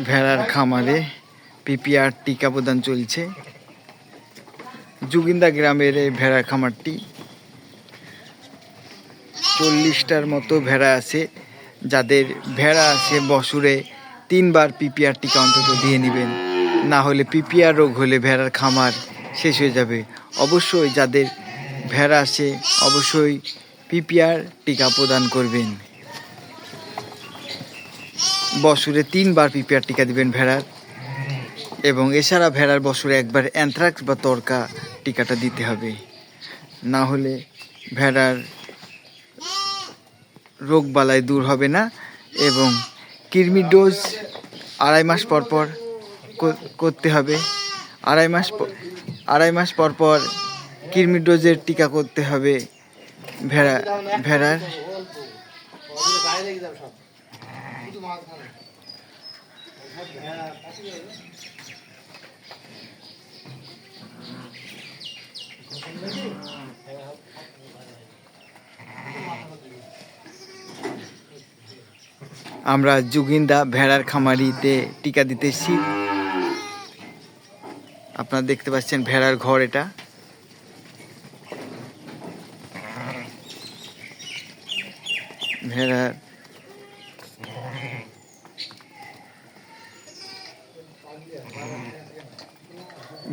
ভেড়ার খামারে পিপিআর টিকা প্রদান চলছে। জুগিন্দা গ্রামের এই ভেড়ার খামারটি 40টার মতো ভেড়া আছে। যাদের ভেড়া আছে বছরে 3 বার পিপিআর টিকা অন্তত দিয়ে নেবেন, না হলে পিপিআর রোগ হলে ভেড়ার খামার শেষ হয়ে যাবে। অবশ্যই যাদের ভেড়া আছে অবশ্যই পিপিআর টিকা প্রদান করবেন। বছরে 3 বার পিপিআর টিকা দিবেন ভেড়ার, এবং এছাড়া ভেড়ার বছরে একবার অ্যানথ্রাক্স বা তরকা টিকাটা দিতে হবে, না হলে ভেড়ার রোগ বালাই দূর হবে না। এবং কৃমি ডোজ 2.5 মাস পর পর করতে হবে। 2.5 মাস পর পর কৃমি ডোজের টিকা করতে হবে ভেড়ার। আমরা জুগিন্দা ভেড়ার খামারিতে টিকা দিতেছি। আপনারা দেখতে পাচ্ছেন ভেড়ার ঘর এটা।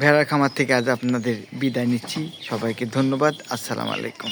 ভেড়ার খামার থেকে আজ আপনাদের বিদায় নিচ্ছি। সবাইকে ধন্যবাদ। আসসালামু আলাইকুম।